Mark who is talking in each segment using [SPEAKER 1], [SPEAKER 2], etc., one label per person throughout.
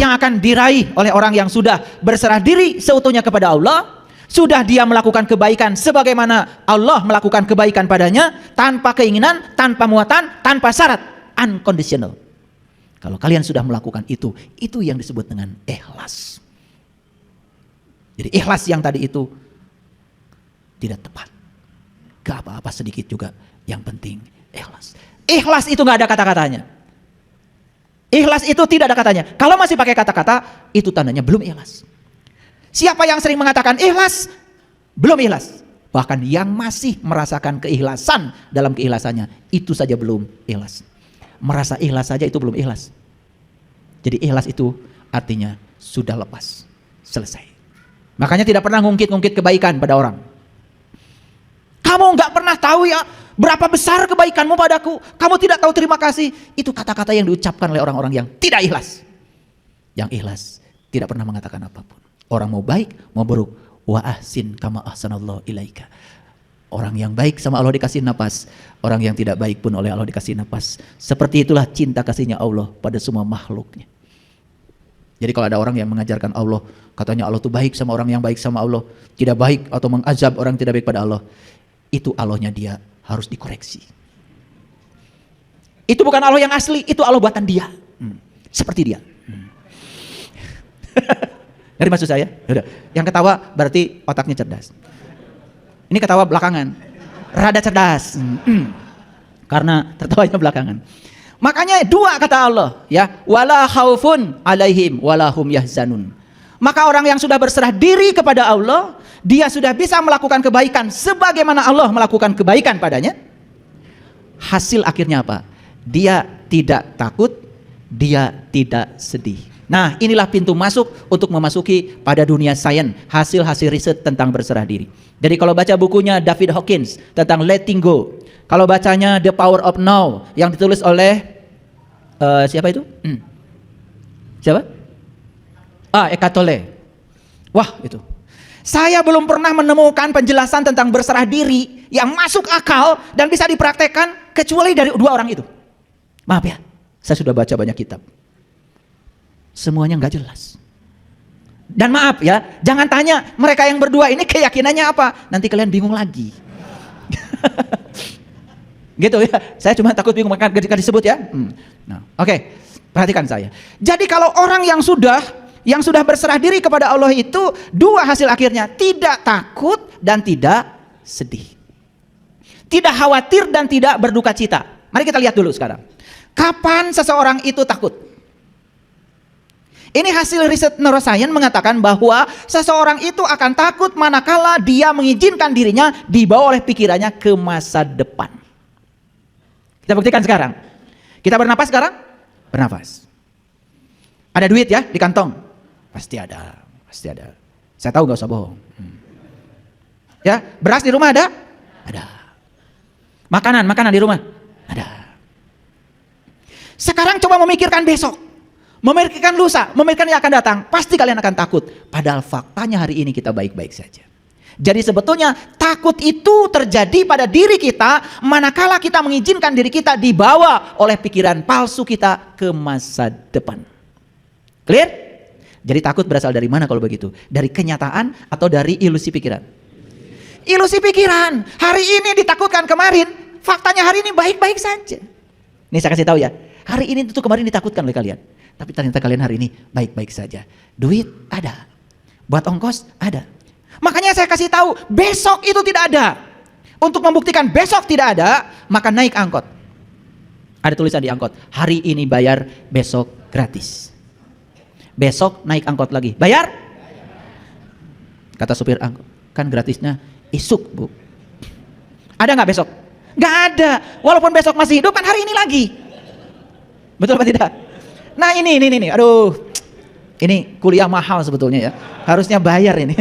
[SPEAKER 1] yang akan diraih oleh orang yang sudah berserah diri seutuhnya kepada Allah. Sudah dia melakukan kebaikan sebagaimana Allah melakukan kebaikan padanya, tanpa keinginan, tanpa muatan, tanpa syarat, unconditional. Kalau kalian sudah melakukan itu yang disebut dengan ikhlas. Jadi ikhlas yang tadi itu tidak tepat. Gak apa-apa sedikit juga, yang penting ikhlas. Ikhlas itu gak ada kata-katanya. Ikhlas itu tidak ada katanya. Kalau masih pakai kata-kata, itu tandanya belum ikhlas. Siapa yang sering mengatakan ikhlas, belum ikhlas. Bahkan yang masih merasakan keikhlasan dalam keikhlasannya, itu saja belum ikhlas. Merasa ikhlas saja itu belum ikhlas. Jadi ikhlas itu artinya sudah lepas, selesai. Makanya tidak pernah ngungkit-ngungkit kebaikan pada orang. Kamu nggak pernah tahu ya berapa besar kebaikanmu padaku. Kamu tidak tahu terima kasih. Itu kata-kata yang diucapkan oleh orang-orang yang tidak ikhlas. Yang ikhlas tidak pernah mengatakan apapun. Orang mau baik, mau buruk, wa ahsin kama ahsanallahu ilaika. Orang yang baik sama Allah dikasih napas, orang yang tidak baik pun oleh Allah dikasih napas. Seperti itulah cinta kasihnya Allah pada semua makhluknya. Jadi kalau ada orang yang mengajarkan Allah, katanya Allah tuh baik sama orang yang baik sama Allah, tidak baik atau mengazab orang tidak baik pada Allah, itu Allahnya dia harus dikoreksi. Itu bukan Allah yang asli, itu Allah buatan dia. Seperti dia. Ngerti maksud saya? Udah. Yang ketawa berarti otaknya cerdas. Ini ketawa belakangan. Rada cerdas. Karena tertawanya belakangan. Makanya dua kata Allah, ya, wala khaufun alaihim wala hum yahzanun. Maka orang yang sudah berserah diri kepada Allah, dia sudah bisa melakukan kebaikan sebagaimana Allah melakukan kebaikan padanya. Hasil akhirnya apa? Dia tidak takut, dia tidak sedih. Nah, inilah pintu masuk untuk memasuki pada dunia sains, hasil-hasil riset tentang berserah diri. Jadi kalau baca bukunya David Hawkins tentang letting go, kalau bacanya The Power of Now yang ditulis oleh siapa itu? Siapa? Eckhart Tolle. Wah, itu. Saya belum pernah menemukan penjelasan tentang berserah diri yang masuk akal dan bisa dipraktekkan kecuali dari dua orang itu. Maaf ya, saya sudah baca banyak kitab. Semuanya nggak jelas. Dan maaf ya, jangan tanya mereka yang berdua ini keyakinannya apa. Nanti kalian bingung lagi. Gitu ya. Saya cuma takut bingung maka ketika disebut ya. Nah, oke. Perhatikan saya. Jadi kalau orang yang sudah berserah diri kepada Allah itu dua hasil akhirnya, tidak takut dan tidak sedih. Tidak khawatir dan tidak berduka cita. Mari kita lihat dulu sekarang. Kapan seseorang itu takut? Ini hasil riset neuroscience mengatakan bahwa seseorang itu akan takut manakala dia mengizinkan dirinya dibawa oleh pikirannya ke masa depan. Kita buktikan sekarang. Kita bernapas sekarang? Bernapas. Ada duit ya di kantong? Pasti ada, pasti ada. Saya tahu gak usah bohong. Ya, beras di rumah ada? Ada. Makanan di rumah? Ada. Sekarang coba memikirkan besok. Memikirkan lusa, memikirkan yang akan datang, pasti kalian akan takut. Padahal faktanya hari ini kita baik-baik saja. Jadi sebetulnya takut itu terjadi pada diri kita manakala kita mengizinkan diri kita dibawa oleh pikiran palsu kita ke masa depan. Clear? Jadi takut berasal dari mana kalau begitu? Dari kenyataan atau dari ilusi pikiran? Ilusi pikiran. Hari ini ditakutkan, kemarin faktanya hari ini baik-baik saja. Nih saya kasih tahu ya, hari ini itu kemarin ditakutkan oleh kalian. Tapi ternyata kalian hari ini baik-baik saja. Duit ada. Buat ongkos ada. Makanya saya kasih tahu, besok itu tidak ada. Untuk membuktikan besok tidak ada, maka naik angkot. Ada tulisan di angkot, hari ini bayar, besok gratis. Besok naik angkot lagi, bayar? Kata supir angkot, kan gratisnya isuk bu. Ada nggak besok? Nggak ada. Walaupun besok masih hidup, kan hari ini lagi. Betul apa tidak? Nah ini, aduh, ini kuliah mahal sebetulnya ya, harusnya bayar ini.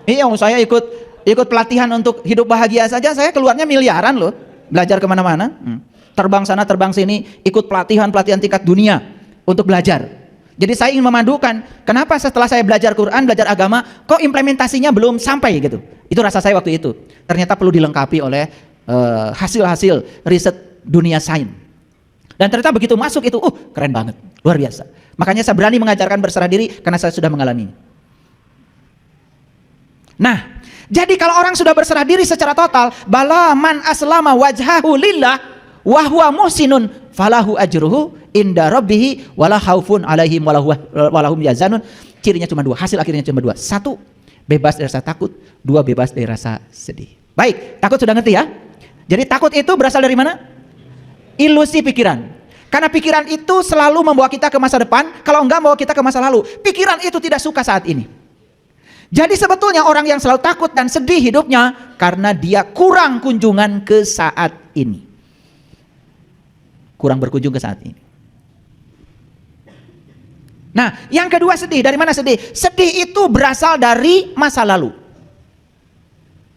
[SPEAKER 1] Ini yang saya ikut pelatihan untuk hidup bahagia saja, saya keluarnya miliaran loh, belajar kemana-mana, terbang sana terbang sini, ikut pelatihan tingkat dunia untuk belajar. Jadi saya ingin memadukan, kenapa setelah saya belajar Quran, belajar agama, kok implementasinya belum sampai gitu? Itu rasa saya waktu itu. Ternyata perlu dilengkapi oleh hasil-hasil riset dunia sains. Dan ternyata begitu masuk itu, keren banget, luar biasa. Makanya saya berani mengajarkan berserah diri karena saya sudah mengalaminya. Nah, jadi kalau orang sudah berserah diri secara total, bala man aslama wajhahu lillah wa huwa muhsinun falahu ajruhu inda rabbih wala khaufun alaihim walahum yazanun. Cirinya cuma dua, hasil akhirnya cuma dua. Satu, bebas dari rasa takut. Dua, bebas dari rasa sedih. Baik, takut sudah ngerti ya? Jadi takut itu berasal dari mana? Ilusi pikiran. Karena pikiran itu selalu membawa kita ke masa depan, kalau enggak membawa kita ke masa lalu. Pikiran itu tidak suka saat ini. Jadi sebetulnya orang yang selalu takut dan sedih hidupnya karena dia kurang kunjungan ke saat ini. Kurang berkunjung ke saat ini. Nah, yang kedua sedih. Dari mana sedih? Sedih itu berasal dari masa lalu.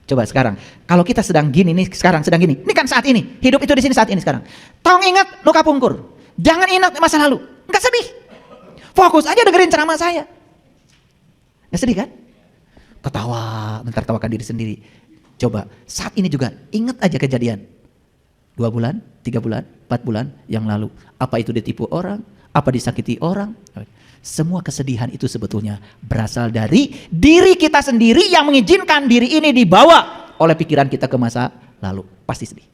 [SPEAKER 1] Coba sekarang, kalau kita sedang gini nih, sekarang sedang gini. Ini kan saat ini. Hidup itu di sini saat ini sekarang. Tolong ingat luka pungkur. Jangan ingat masa lalu. Enggak sedih. Fokus aja dengerin ceramah saya. Enggak sedih kan? Ketawa, bentar tawakan diri sendiri. Coba, saat ini juga ingat aja kejadian. 2 bulan, 3 bulan, 4 bulan yang lalu. Apa itu ditipu orang? Apa disakiti orang? Semua kesedihan itu sebetulnya berasal dari diri kita sendiri yang mengizinkan diri ini dibawa oleh pikiran kita ke masa lalu. Pasti sedih.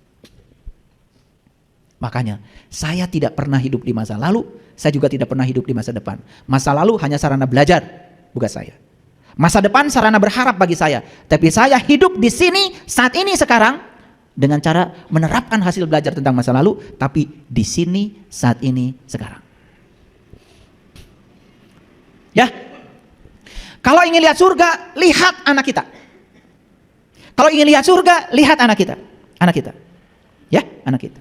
[SPEAKER 1] Makanya saya tidak pernah hidup di masa lalu, saya juga tidak pernah hidup di masa depan. Masa lalu hanya sarana belajar, bukan saya. Masa depan sarana berharap bagi saya. Tapi saya hidup di sini, saat ini, sekarang, dengan cara menerapkan hasil belajar tentang masa lalu, tapi di sini, saat ini, sekarang. Ya, kalau ingin lihat surga, lihat anak kita. Kalau ingin lihat surga, lihat anak kita. Anak kita. Ya, anak kita.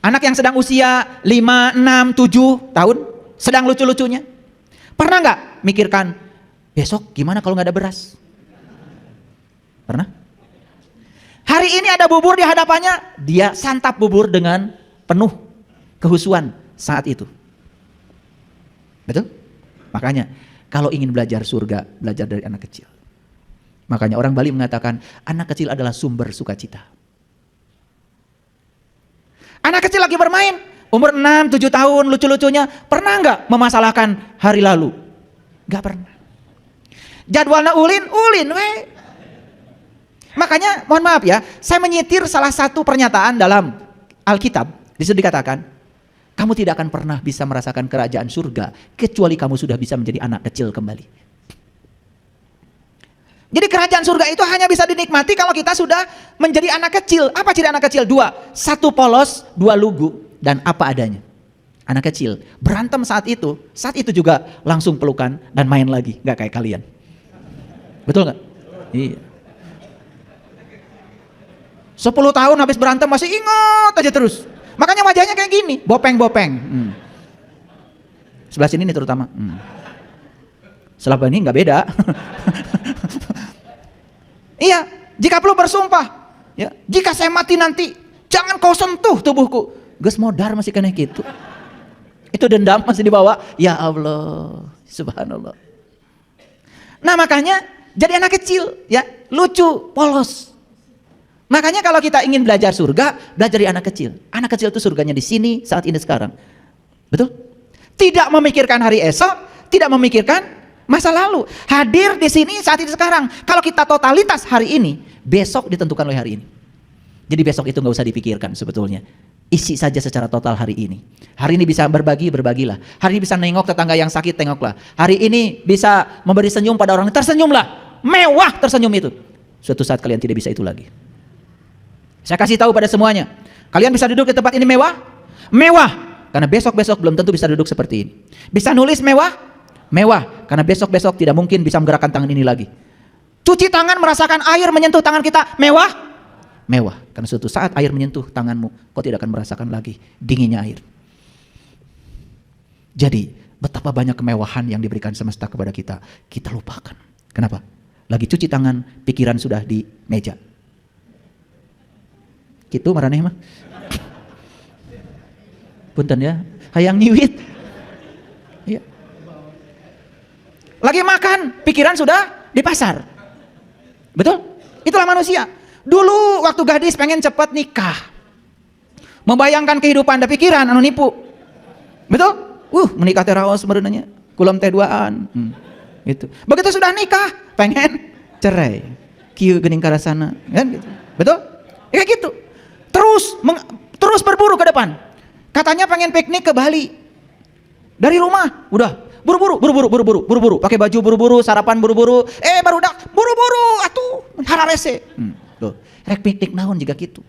[SPEAKER 1] Anak yang sedang usia 5, 6, 7 tahun, sedang lucu-lucunya. Pernah nggak mikirkan, besok gimana kalau nggak ada beras? Pernah? Hari ini ada bubur di hadapannya, dia santap bubur dengan penuh kehusuan saat itu. Betul? Makanya kalau ingin belajar surga, belajar dari anak kecil. Makanya orang Bali mengatakan anak kecil adalah sumber sukacita. Anak kecil lagi bermain, umur 6, 7 tahun, lucu-lucunya, pernah nggak memasalahkan hari lalu? Nggak pernah. Jadwalnya ulin, we. Makanya mohon maaf ya, saya menyitir salah satu pernyataan dalam Alkitab. Di situ dikatakan, kamu tidak akan pernah bisa merasakan kerajaan surga kecuali kamu sudah bisa menjadi anak kecil kembali. Jadi kerajaan surga itu hanya bisa dinikmati kalau kita sudah menjadi anak kecil. Apa ciri anak kecil? 2, 1 polos, 2 lugu, dan apa adanya. Anak kecil berantem saat itu juga langsung pelukan dan main lagi, nggak kayak kalian. Betul nggak? Iya. 10 tahun habis berantem masih ingat aja terus. Makanya wajahnya kayak gini, bopeng-bopeng. Sebelah sini nih terutama. Sebelah ini nggak beda. Iya, jika perlu bersumpah, ya, jika saya mati nanti, jangan kau sentuh tubuhku. Gus modar masih kena gitu. Itu dendam masih dibawa. Ya Allah, subhanallah. Nah makanya jadi anak kecil, ya, lucu, polos. Makanya kalau kita ingin belajar surga, belajar dari anak kecil. Anak kecil itu surganya di sini, saat ini, sekarang. Betul? Tidak memikirkan hari esok, tidak memikirkan masa lalu. Hadir di sini, saat ini, sekarang. Kalau kita totalitas hari ini, besok ditentukan oleh hari ini. Jadi besok itu nggak usah dipikirkan sebetulnya. Isi saja secara total hari ini. Hari ini bisa berbagi, berbagilah. Hari ini bisa nengok tetangga yang sakit, tengoklah. Hari ini bisa memberi senyum pada orang, tersenyumlah. Mewah tersenyum itu. Suatu saat kalian tidak bisa itu lagi. Saya kasih tahu pada semuanya, kalian bisa duduk di tempat ini mewah? Mewah, karena besok-besok belum tentu bisa duduk seperti ini. Bisa nulis mewah? Mewah, karena besok-besok tidak mungkin bisa menggerakkan tangan ini lagi. Cuci tangan, merasakan air menyentuh tangan kita, mewah? Mewah, karena suatu saat air menyentuh tanganmu, kau tidak akan merasakan lagi dinginnya air. Jadi, betapa banyak kemewahan yang diberikan semesta kepada kita, kita lupakan. Kenapa? Lagi cuci tangan, pikiran sudah di meja. Gitu maraneh mah. Punten ya, hayang nyiwit. Iya. Lagi makan, pikiran sudah di pasar. Betul? Itulah manusia. Dulu waktu gadis pengen cepat nikah. Membayangkan kehidupan da pikiran anu nipu. Betul? Menikah teh raos sebenarnya. Kulam teh duaan. Gitu. Begitu sudah nikah, pengen cerai. Kieu geuning karasana, kan gitu. Betul? Ya kayak gitu. Terus berburu ke depan. Katanya pengen piknik ke Bali. Dari rumah, udah buru-buru, pakai baju buru-buru, sarapan buru-buru. Barudak buru-buru atuh hararese. Tuh, rek piknik naon juga gitu.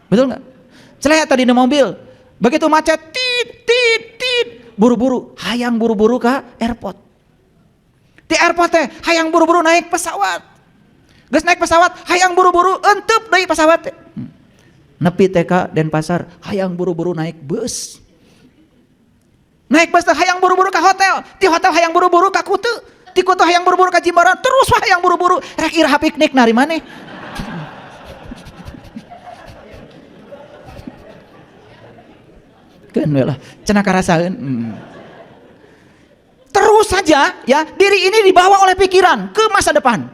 [SPEAKER 1] Betul enggak? Celaya tadi di mobil, begitu macet, tit, buru-buru, hayang buru-buru ke airport. Di airport teh hayang buru-buru naik pesawat. Geus naik pesawat, hayang buru-buru entep deui pesawat teh. Nepi teh ka Denpasar, hayang buru-buru naik bus. Naik bus teh hayang buru-buru ka hotel, di hotel hayang buru-buru ka Kutu, di Kutu hayang buru-buru ka Jimbaran, terus hayang buru-buru rek iraha piknik nari maneh. Keun we lah, cenah karasaeun. Terus saja ya, diri ini dibawa oleh pikiran ke masa depan.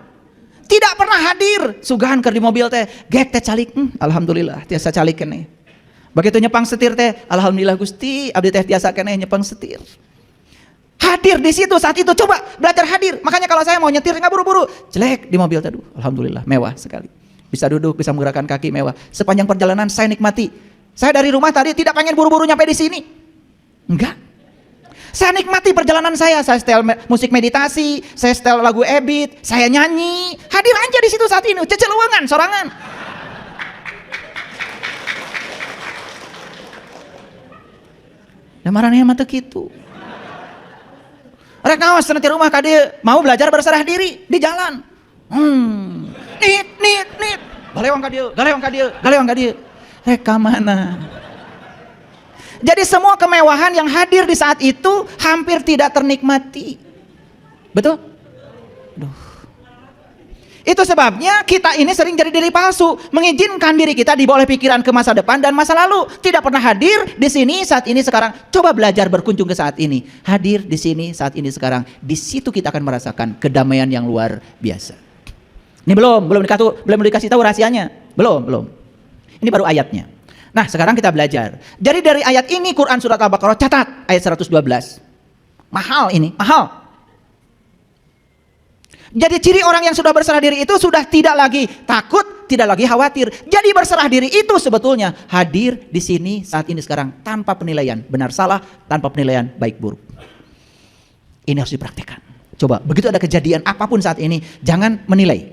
[SPEAKER 1] Tidak pernah hadir. Sugahan keur di mobil teh, gek teh calik. Alhamdulillah tiasa calik keneh. Begitu nyepang setir teh, alhamdulillah Gusti, abdi teh tiasa keneh nyepang setir. Hadir di situ saat itu, coba belajar hadir. Makanya kalau saya mau nyetir nggak buru-buru, jelek di mobil teh, alhamdulillah mewah sekali. Bisa duduk, bisa menggerakkan kaki, mewah. Sepanjang perjalanan saya nikmati. Saya dari rumah tadi tidak pengen buru-buru nyampe di sini. Enggak. Saya nikmati perjalanan saya setel musik meditasi, saya setel lagu Ebit, saya nyanyi, hadir aja di situ saat ini, ceceluangan, sorangan. Dan marahnya mah teu kitu. Rek ngawas cenah di rumah ka dieu, mau belajar berserah diri di jalan. Nit. Galewang ka dieu. Rek ka mana? Jadi semua kemewahan yang hadir di saat itu hampir tidak ternikmati. Betul? Itu sebabnya kita ini sering jadi diri palsu, mengizinkan diri kita dibawa oleh pikiran ke masa depan dan masa lalu, tidak pernah hadir di sini saat ini sekarang. Coba belajar berkunjung ke saat ini, hadir di sini saat ini sekarang. Di situ kita akan merasakan kedamaian yang luar biasa. Ini belum dikasih tahu rahasianya. Belum. Ini baru ayatnya. Nah, sekarang kita belajar. Jadi dari ayat ini Quran surat Al-Baqarah, catat ayat 112. Mahal ini, mahal. Jadi ciri orang yang sudah berserah diri itu sudah tidak lagi takut, tidak lagi khawatir. Jadi berserah diri itu sebetulnya hadir di sini saat ini sekarang tanpa penilaian benar salah, tanpa penilaian baik buruk. Ini harus dipraktikkan. Coba, begitu ada kejadian apapun saat ini, jangan menilai.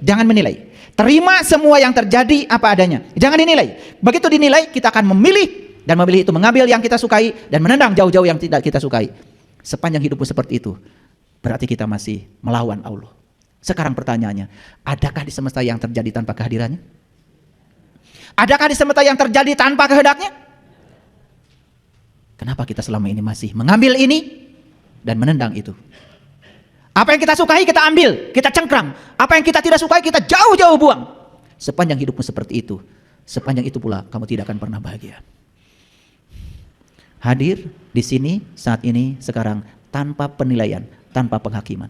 [SPEAKER 1] Terima semua yang terjadi apa adanya. Jangan dinilai. Begitu dinilai, kita akan memilih, dan memilih itu mengambil yang kita sukai dan menendang jauh-jauh yang tidak kita sukai. Sepanjang hidupmu seperti itu, berarti kita masih melawan Allah. Sekarang pertanyaannya, adakah di semesta yang terjadi tanpa kehadirannya? Adakah di semesta yang terjadi tanpa kehendaknya? Kenapa kita selama ini masih mengambil ini dan menendang itu? Apa yang kita sukai kita ambil, kita cengkrang. Apa yang kita tidak sukai kita jauh-jauh buang. Sepanjang hidupmu seperti itu, sepanjang itu pula kamu tidak akan pernah bahagia. Hadir di sini, saat ini, sekarang, tanpa penilaian, tanpa penghakiman.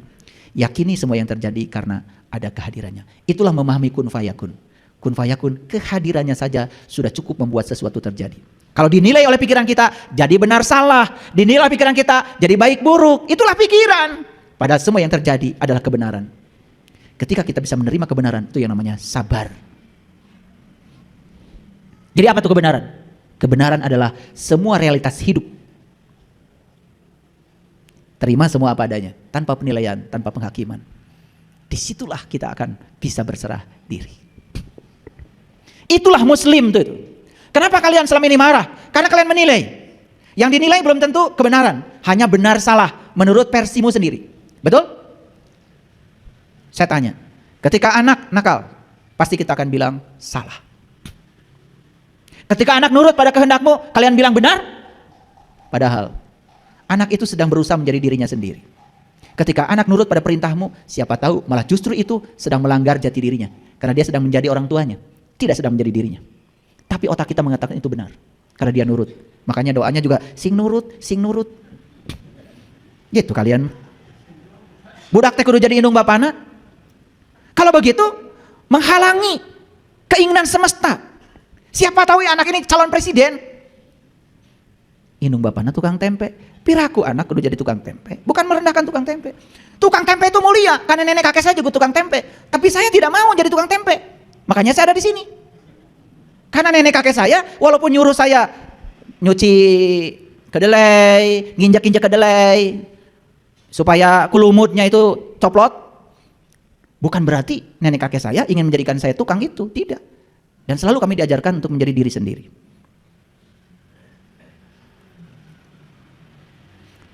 [SPEAKER 1] Yakini semua yang terjadi karena ada kehadirannya. Itulah memahami kun fayakun. Kun fayakun, kehadirannya saja sudah cukup membuat sesuatu terjadi. Kalau dinilai oleh pikiran kita, jadi benar salah. Dinilai oleh pikiran kita, jadi baik buruk. Itulah pikiran. Padahal semua yang terjadi adalah kebenaran. Ketika kita bisa menerima kebenaran, itu yang namanya sabar. Jadi apa itu kebenaran? Kebenaran adalah semua realitas hidup. Terima semua apa adanya, tanpa penilaian, tanpa penghakiman. Disitulah kita akan bisa berserah diri. Itulah muslim itu. Kenapa kalian selama ini marah? Karena kalian menilai. Yang dinilai belum tentu kebenaran, hanya benar salah menurut versimu sendiri. Betul? Saya tanya, ketika anak nakal, pasti kita akan bilang salah. Ketika anak nurut pada kehendakmu, kalian bilang benar? Padahal anak itu sedang berusaha menjadi dirinya sendiri. Ketika anak nurut pada perintahmu, siapa tahu malah justru itu sedang melanggar jati dirinya. Karena dia sedang menjadi orang tuanya, tidak sedang menjadi dirinya. Tapi otak kita mengatakan itu benar, karena dia nurut. Makanya doanya juga sing nurut. Gitu kalian. Budak teh kudu jadi indung bapana. Kalau begitu, menghalangi keinginan semesta. Siapa tahu ya anak ini calon presiden. Inung bapana tukang tempe, piraku anak kudu jadi tukang tempe. Bukan merendahkan tukang tempe. Tukang tempe itu mulia, karena nenek kakek saya juga tukang tempe. Tapi saya tidak mau jadi tukang tempe. Makanya saya ada di sini. Karena nenek kakek saya, walaupun nyuruh saya nyuci kedelai, nginjak-injak kedelai, supaya kulumutnya itu coplot, bukan berarti nenek kakek saya ingin menjadikan saya tukang itu, tidak. Dan selalu kami diajarkan untuk menjadi diri sendiri.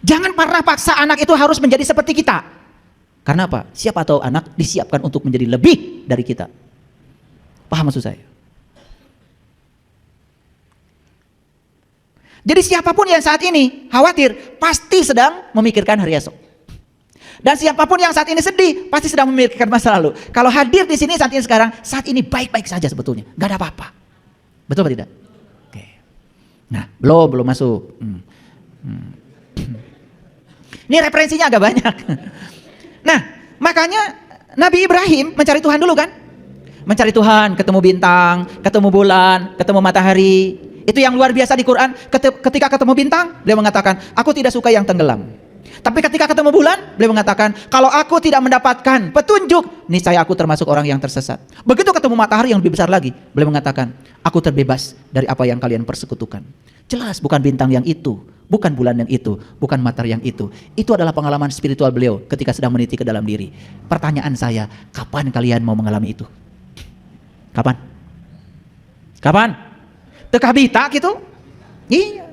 [SPEAKER 1] Jangan pernah paksa anak itu harus menjadi seperti kita. Karena apa? Siapa tahu anak disiapkan untuk menjadi lebih dari kita. Paham maksud saya? Jadi siapapun yang saat ini khawatir, pasti sedang memikirkan hari esok. Dan siapapun yang saat ini sedih, pasti sedang memikirkan masa lalu. Kalau hadir di sini saat ini sekarang, saat ini baik-baik saja sebetulnya. Gak ada apa-apa. Betul atau tidak? Oke. Nah, belum masuk. Ini referensinya agak banyak. Nah, makanya Nabi Ibrahim mencari Tuhan dulu kan? Mencari Tuhan, ketemu bintang, ketemu bulan, ketemu matahari. Itu yang luar biasa di Quran. Ketika ketemu bintang, beliau mengatakan, aku tidak suka yang tenggelam. Tapi ketika ketemu bulan, beliau mengatakan, kalau aku tidak mendapatkan petunjuk, niscaya aku termasuk orang yang tersesat. Begitu ketemu matahari yang lebih besar lagi, beliau mengatakan, aku terbebas dari apa yang kalian persekutukan. Jelas bukan bintang yang itu, bukan bulan yang itu, bukan matahari yang itu. Itu adalah pengalaman spiritual beliau ketika sedang meniti ke dalam diri. Pertanyaan saya, kapan kalian mau mengalami itu? Kapan? Kapan? Tekabita gitu? Iya.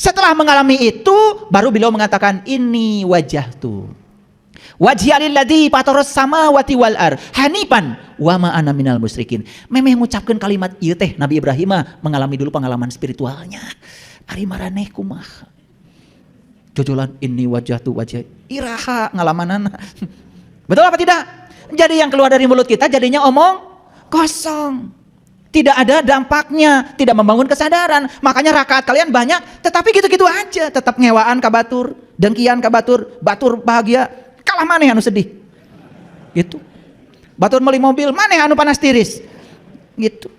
[SPEAKER 1] Setelah mengalami itu, baru beliau mengatakan, ini wajah tuh. Wajhialilladzi fataras samawati wal ar hanifan wa ma ana minal musyrikin. Memang mengucapkan kalimat ieu teh Nabi Ibrahim mengalami dulu pengalaman spiritualnya. Ari maraneh kumaha? Jojolan ini wajah tuh wajah iraha ngalamanana. Betul apa tidak? Jadi yang keluar dari mulut kita jadinya omong kosong. Tidak ada dampaknya, tidak membangun kesadaran. Makanya rakaat kalian banyak, tetapi gitu-gitu aja. Tetap ngewaan ka batur, dengkian ka batur, batur bahagia, kalah maneh anu sedih. Gitu. Batur meuli mobil, maneh anu panas tiris. Gitu.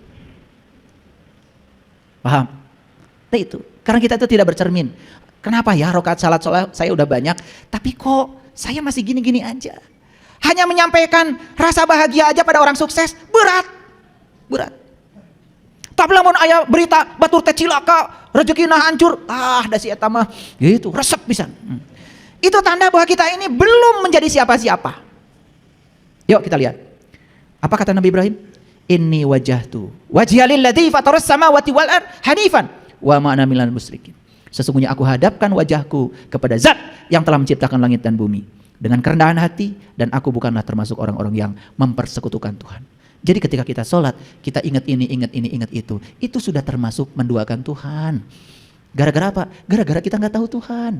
[SPEAKER 1] Paham? Nah itu. Karena kita itu tidak bercermin. Kenapa ya rakaat salat saya udah banyak, tapi kok saya masih gini-gini aja. Hanya menyampaikan rasa bahagia aja pada orang sukses, berat. Berat. Tapi lamun aya berita batur teh cilaka, rezekina hancur, da si eta mah gitu, resep pisan. Itu tanda bahwa kita ini belum menjadi siapa-siapa. Yuk kita lihat. Apa kata Nabi Ibrahim? Inni wajjahtu wajhialilladzi fataras samawati wal ard hanifan wa ma ana minal musyrikin. Sesungguhnya aku hadapkan wajahku kepada Zat yang telah menciptakan langit dan bumi dengan kerendahan hati, dan aku bukanlah termasuk orang-orang yang mempersekutukan Tuhan. Jadi ketika kita sholat, kita ingat ini, ingat itu sudah termasuk menduakan Tuhan. Gara-gara apa? Gara-gara kita nggak tahu Tuhan.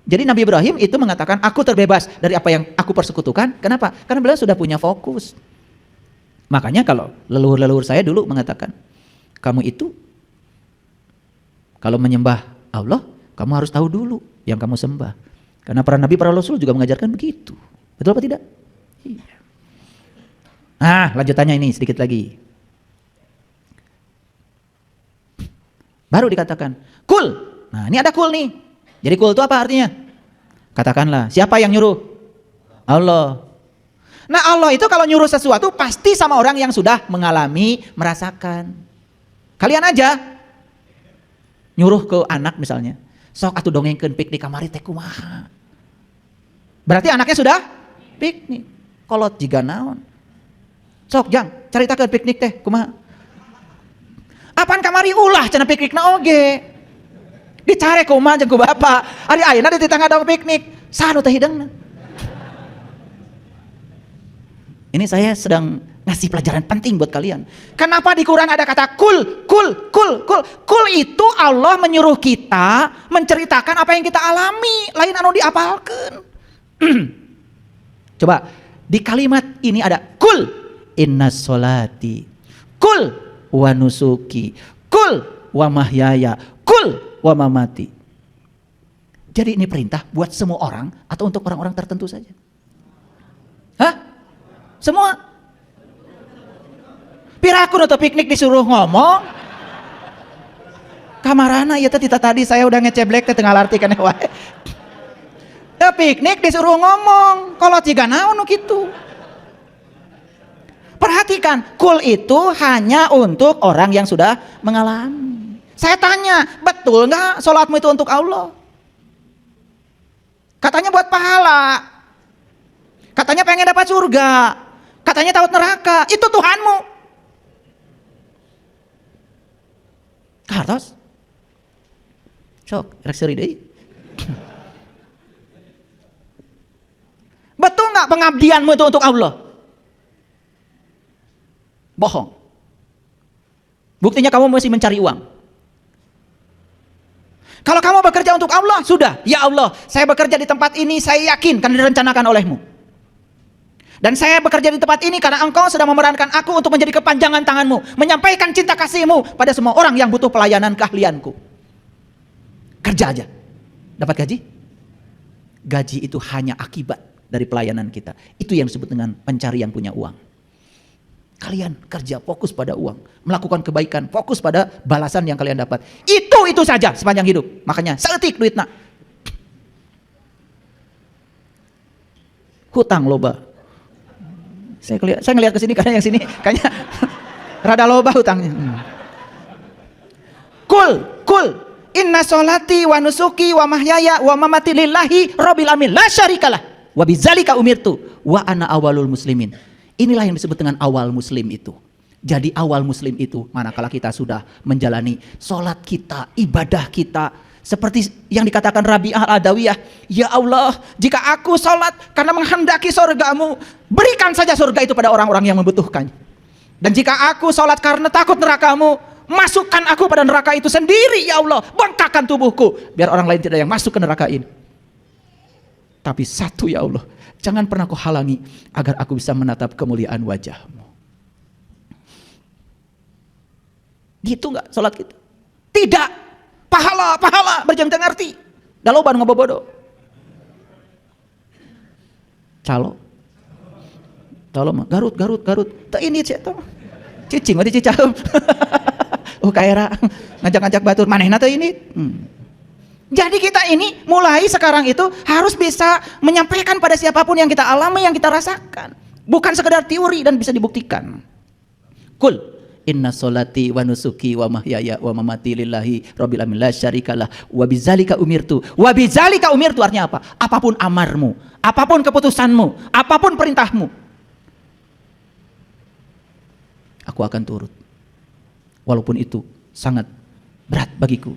[SPEAKER 1] Jadi Nabi Ibrahim itu mengatakan, aku terbebas dari apa yang aku persekutukan. Kenapa? Karena beliau sudah punya fokus. Makanya kalau leluhur-leluhur saya dulu mengatakan, kamu itu kalau menyembah Allah, kamu harus tahu dulu yang kamu sembah. Karena para Nabi, para Rasul juga mengajarkan begitu. Betul apa tidak? Iya. Nah, lanjutannya ini sedikit lagi. Baru dikatakan, kul. Nah, ini ada kul nih. Jadi kul itu apa artinya? Katakanlah, siapa yang nyuruh? Allah. Nah, Allah itu kalau nyuruh sesuatu pasti sama orang yang sudah mengalami, merasakan. Kalian aja nyuruh ke anak misalnya, sok atuh dongengkeun piknik kamari teh kumaha. Berarti anaknya sudah piknik. Kolot jiga naon? Sok jang, caritakeun piknik teh kumaha? Apaan kamari ulah cenah piknikna oge. Dicare kumaha jeung ku bapa. Ari ayeuna di tetangga dong piknik. Saha nu teh hideungna? Ini saya sedang ngasih pelajaran penting buat kalian. Kenapa di Quran ada kata kul, kul, kul, kul? Kul itu Allah menyuruh kita menceritakan apa yang kita alami, lain anu diapalkeun. Coba di kalimat ini ada kul inna sholati, kul wa nusuki, kul wa mahyaya, kul wa mamati. Jadi ini perintah buat semua orang atau untuk orang-orang tertentu saja? Hah? Semua? Piraku atau piknik disuruh ngomong? Kamarana ya tadi saya udah ngeceblek teh tengah artikan wae. Piknik disuruh ngomong, kalau tiga naon gitu. Perhatikan, kul itu hanya untuk orang yang sudah mengalami. Saya tanya, betul nggak sholatmu itu untuk Allah? Katanya buat pahala, katanya pengen dapat surga, katanya takut neraka. Itu Tuhanmu. Kartos, sok rekseri deh. Betul nggak pengabdianmu itu untuk Allah? Bohong. Buktinya kamu masih mencari uang. Kalau kamu bekerja untuk Allah, sudah. Ya Allah, saya bekerja di tempat ini, saya yakin karena direncanakan olehmu. Dan saya bekerja di tempat ini karena engkau sedang memerankan aku untuk menjadi kepanjangan tanganmu, menyampaikan cinta kasihmu pada semua orang yang butuh pelayanan keahlianku. Kerja aja. Dapat gaji? Gaji itu hanya akibat dari pelayanan kita. Itu yang disebut dengan pencari yang punya uang. Kalian kerja fokus pada uang, melakukan kebaikan, fokus pada balasan yang kalian dapat. Itu saja sepanjang hidup. Makanya seetik duit nak. Hutang loba. Saya ngelihat ke sini karena yang sini kayaknya rada loba hutangnya. Kul inna sholati wa nusuki wa mahyaya wa mamati lillahi rabbil alamin la syarikalah wa bidzalika umirtu wa ana awalul muslimin. Inilah yang disebut dengan awal muslim itu. Jadi awal muslim itu manakala kita sudah menjalani sholat kita, ibadah kita. Seperti yang dikatakan Rabi'ah al-Adawiyah. Ya Allah, jika aku sholat karena menghendaki surgamu, berikan saja surga itu pada orang-orang yang membutuhkan. Dan jika aku sholat karena takut nerakamu, masukkan aku pada neraka itu sendiri ya Allah. Bengkakkan tubuhku, biar orang lain tidak yang masuk ke neraka ini. Tapi satu ya Allah, jangan pernah kau halangi agar aku bisa menatap kemuliaan wajahmu. Gitu nggak sholat kita? Tidak. Pahala berjam-jam ngerti. Daloban ngobobodo. Calo mah Garut. Tak ini cek tuh. Cicing mah dicicau. Kaera ngajak-ngajak batur manehna teh ini. Jadi kita ini mulai sekarang itu harus bisa menyampaikan pada siapapun yang kita alami, yang kita rasakan. Bukan sekedar teori dan bisa dibuktikan. Kul inna sholati wa nusuki wa mahyaya wa mamati lillahi rabbil alamin la syarikalah wa bidzalika umirtu. Wa bidzalika umirtu artinya apa? Apapun amarmu, apapun keputusanmu, apapun perintahmu, aku akan turut. Walaupun itu sangat berat bagiku.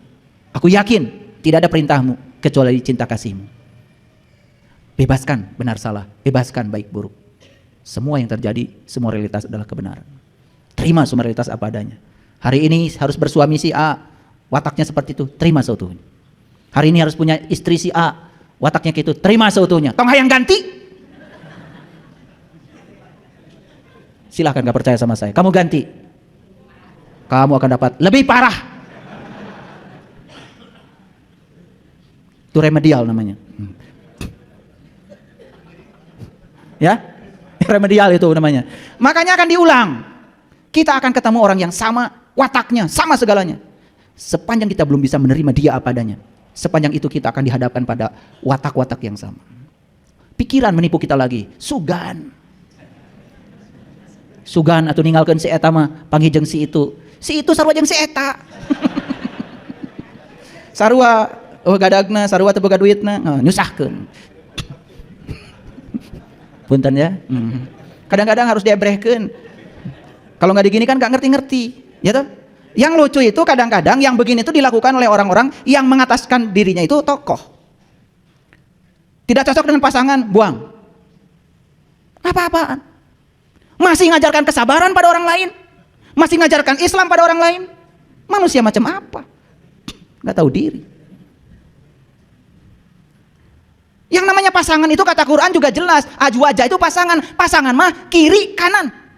[SPEAKER 1] Aku yakin tidak ada perintahmu kecuali cinta kasihmu. Bebaskan benar salah, bebaskan baik buruk. Semua yang terjadi, semua realitas adalah kebenaran. Terima semua realitas apa adanya. Hari ini harus bersuami si A, wataknya seperti itu, terima seutuhnya. Hari ini harus punya istri si A, wataknya gitu, terima seutuhnya. Tong hayang ganti? Silahkan gak percaya sama saya, kamu ganti. Kamu akan dapat lebih parah. Itu remedial namanya. Ya, remedial itu namanya. Makanya akan diulang. Kita akan ketemu orang yang sama wataknya, sama segalanya. Sepanjang kita belum bisa menerima dia apa adanya, sepanjang itu kita akan dihadapkan pada watak-watak yang sama. Pikiran menipu kita lagi. Sugan atau ninggalkan si eta mah panggil si itu sarua jeung si eta. Sarua gadagna, sarua teu boga duitna, nyusahkeun. Punten ya. Kadang-kadang harus diebrehkeun. Kalau nggak digini kan nggak ngerti-ngerti, ya toh? Yang lucu itu kadang-kadang yang begini itu dilakukan oleh orang-orang yang mengataskan dirinya itu tokoh. Tidak cocok dengan pasangan, buang. Apa-apaan? Masih ngajarkan kesabaran pada orang lain, masih ngajarkan Islam pada orang lain. Manusia macam apa? Nggak tahu diri. Yang namanya pasangan itu kata Quran juga jelas. Azwaja itu pasangan mah kiri kanan.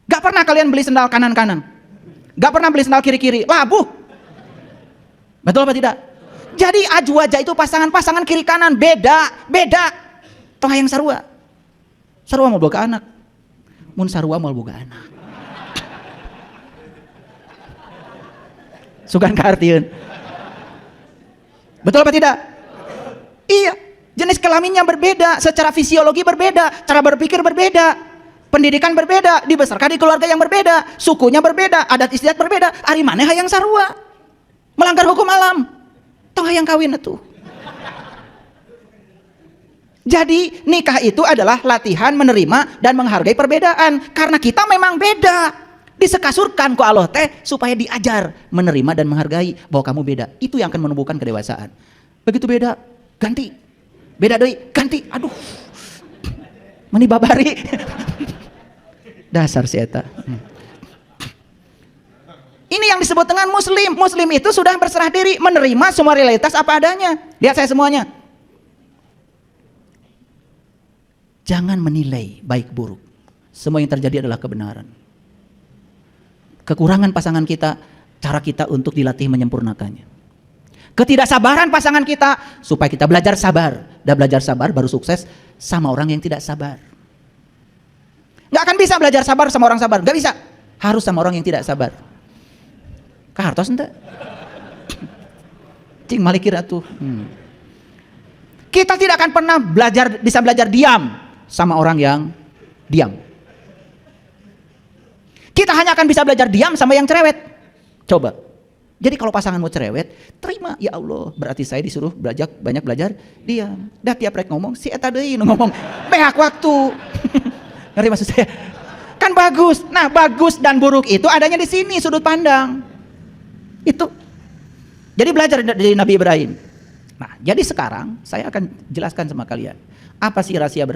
[SPEAKER 1] Gak pernah kalian beli sendal kanan-kanan, gak pernah beli sendal kiri-kiri, labuh. Betul apa tidak? Jadi azwaja itu pasangan kiri kanan, beda. Toh yang sarua mau boga anak, mun sarua mau boga anak. Sugan kaartieun. Betul apa tidak? Iya, jenis kelaminnya berbeda, secara fisiologi berbeda, cara berpikir berbeda, pendidikan berbeda, dibesarkan di keluarga yang berbeda, sukunya berbeda, adat istiadat berbeda. Ari maneh hayang sarua, melanggar hukum alam, tong hayang kawin atuh. Jadi nikah itu adalah latihan menerima dan menghargai perbedaan, karena kita memang beda. Disekasurkan ku Allah teh supaya diajar menerima dan menghargai bahwa kamu beda. Itu yang akan menumbuhkan kedewasaan. Begitu beda, ganti. Beda deui, ganti. Aduh. Meni babari. Dasar si eta. Ini yang disebut dengan muslim. Muslim itu sudah berserah diri, menerima semua realitas apa adanya. Lihat saya semuanya. Jangan menilai baik buruk. Semua yang terjadi adalah kebenaran. Kekurangan pasangan kita, cara kita untuk dilatih menyempurnakannya. Ketidaksabaran pasangan kita, supaya kita belajar sabar. Dan belajar sabar baru sukses sama orang yang tidak sabar. Gak akan bisa belajar sabar sama orang sabar, gak bisa. Harus sama orang yang tidak sabar. Kahartos ente? Cing malikir atuh. Kita tidak akan pernah bisa belajar diam sama orang yang diam. Kita hanya akan bisa belajar diam sama yang cerewet. Coba. Jadi kalau pasanganmu cerewet, terima, ya Allah, berarti saya disuruh banyak belajar diam. Dah tiap rek ngomong, si eta deui nu ngomong, behak waktu. Ngerti maksud saya? Kan bagus. Nah, bagus dan buruk itu adanya di sini, sudut pandang. Itu. Jadi belajar dari Nabi Ibrahim. Nah, jadi sekarang saya akan jelaskan sama kalian. Apa sih rahasia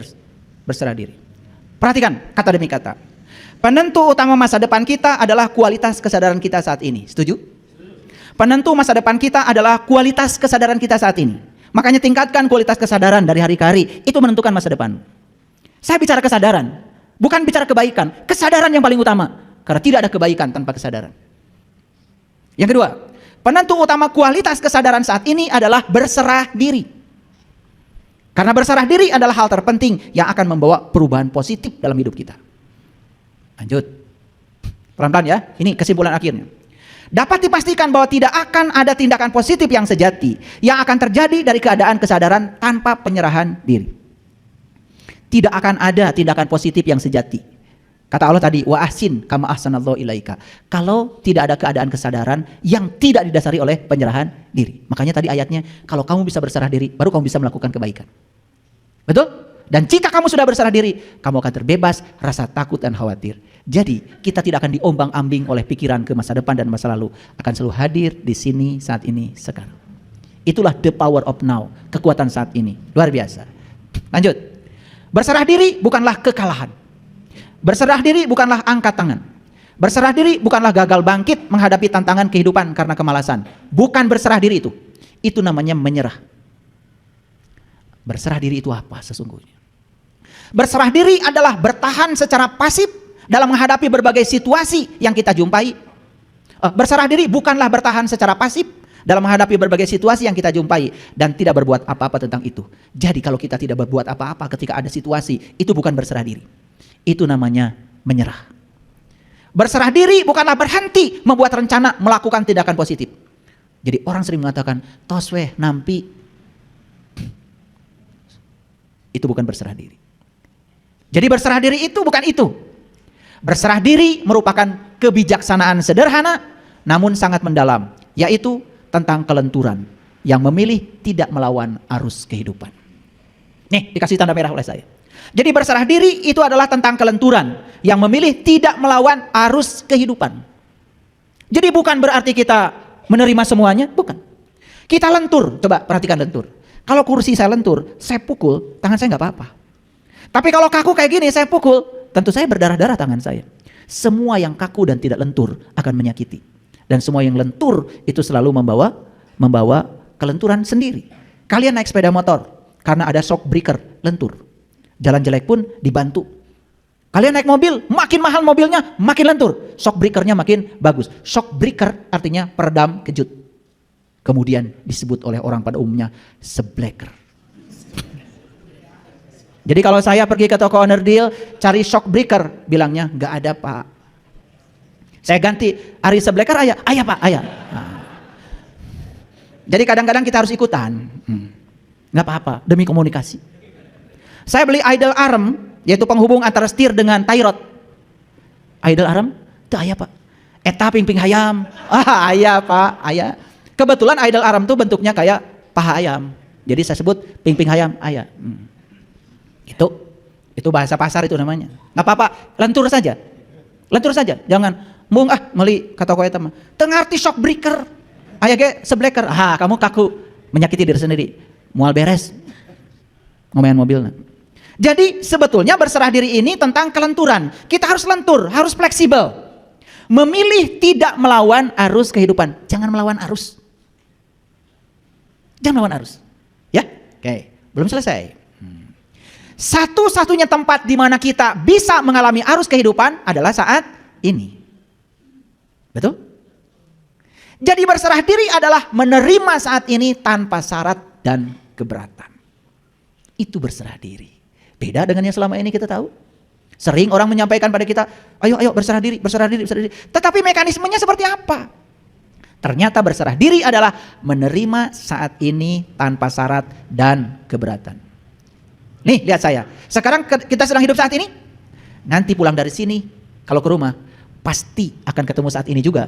[SPEAKER 1] berserah diri? Perhatikan kata demi kata. Penentu utama masa depan kita adalah kualitas kesadaran kita saat ini. Setuju? Penentu masa depan kita adalah kualitas kesadaran kita saat ini. Makanya tingkatkan kualitas kesadaran dari hari ke hari. Itu menentukan masa depan. Saya bicara kesadaran, bukan bicara kebaikan. Kesadaran yang paling utama. Karena tidak ada kebaikan tanpa kesadaran. Yang kedua, penentu utama kualitas kesadaran saat ini adalah berserah diri. Karena berserah diri adalah hal terpenting yang akan membawa perubahan positif dalam hidup kita. Lanjut. Pelan-pelan ya, ini kesimpulan akhirnya. Dapat dipastikan bahwa tidak akan ada tindakan positif yang sejati yang akan terjadi dari keadaan kesadaran tanpa penyerahan diri. Tidak akan ada tindakan positif yang sejati. Kata Allah tadi, wa ahsin kama ahsanallahu ilaika. Kalau tidak ada keadaan kesadaran yang tidak didasari oleh penyerahan diri. Makanya tadi ayatnya, kalau kamu bisa berserah diri, baru kamu bisa melakukan kebaikan. Betul? Dan jika kamu sudah berserah diri, kamu akan terbebas rasa takut dan khawatir. Jadi, kita tidak akan diombang-ambing oleh pikiran ke masa depan dan masa lalu. Akan selalu hadir di sini, saat ini, sekarang. Itulah the power of now, kekuatan saat ini. Luar biasa. Lanjut. Berserah diri bukanlah kekalahan. Berserah diri bukanlah angkat tangan. Berserah diri bukanlah gagal bangkit menghadapi tantangan kehidupan karena kemalasan. Bukan berserah diri itu. Itu namanya menyerah. Berserah diri itu apa sesungguhnya? Berserah diri adalah bertahan secara pasif dalam menghadapi berbagai situasi yang kita jumpai. Berserah diri bukanlah bertahan secara pasif dalam menghadapi berbagai situasi yang kita jumpai dan tidak berbuat apa-apa tentang itu. Jadi kalau kita tidak berbuat apa-apa ketika ada situasi, itu bukan berserah diri. Itu namanya menyerah. Berserah diri bukanlah berhenti membuat rencana melakukan tindakan positif. Jadi orang sering mengatakan, tos weh nampi. Itu bukan berserah diri. Jadi berserah diri itu bukan itu. Berserah diri merupakan kebijaksanaan sederhana namun sangat mendalam, yaitu tentang kelenturan yang memilih tidak melawan arus kehidupan. Nih, dikasih tanda merah oleh saya. Jadi berserah diri itu adalah tentang kelenturan yang memilih tidak melawan arus kehidupan. Jadi bukan berarti kita menerima semuanya, bukan. Kita lentur, coba perhatikan lentur. Kalau kursi saya lentur, saya pukul, tangan saya nggak apa-apa. Tapi kalau kaku kayak gini, saya pukul, tentu saya berdarah-darah tangan saya. Semua yang kaku dan tidak lentur akan menyakiti. Dan semua yang lentur itu selalu membawa kelenturan sendiri. Kalian naik sepeda motor, karena ada shock breaker, lentur. Jalan jelek pun dibantu. Kalian naik mobil, makin mahal mobilnya, makin lentur. Shock breakernya makin bagus. Shock breaker artinya peredam kejut. Kemudian disebut oleh orang pada umumnya sebleker. Jadi kalau saya pergi ke toko owner deal, cari shock breaker, bilangnya nggak ada pak. Saya ganti, Ari sebleker ayah, ayah pak, ayah. Nah, Jadi kadang-kadang kita harus ikutan. Nggak apa-apa, demi komunikasi. Saya beli idle arm, yaitu penghubung antara setir dengan tie rod. Idle arm, itu ayah pak. Eta ping-ping hayam. Ayah pak, ayah. Kebetulan idle arm itu bentuknya kayak paha ayam. Jadi saya sebut ping-ping hayam, ayah. Itu bahasa pasar itu namanya. Nggak apa-apa, lentur saja. Lentur saja, jangan mung meli kata kowe teman. Tengarti shock breaker. Ayah ge sebleker. Kamu kaku menyakiti diri sendiri. Mual beres. Ngomain mobilnya. Jadi sebetulnya berserah diri ini tentang kelenturan. Kita harus lentur, harus fleksibel. Memilih tidak melawan arus kehidupan. Jangan melawan arus. Jangan melawan arus. Ya? Oke, belum selesai. Satu-satunya tempat di mana kita bisa mengalami arus kehidupan adalah saat ini. Betul? Jadi berserah diri adalah menerima saat ini tanpa syarat dan keberatan. Itu berserah diri. Beda dengan yang selama ini kita tahu. Sering orang menyampaikan pada kita, ayo berserah diri, berserah diri, berserah diri. Tetapi mekanismenya seperti apa? Ternyata berserah diri adalah menerima saat ini tanpa syarat dan keberatan. Nih lihat saya, sekarang kita sedang hidup saat ini. Nanti pulang dari sini, kalau ke rumah, pasti akan ketemu saat ini juga.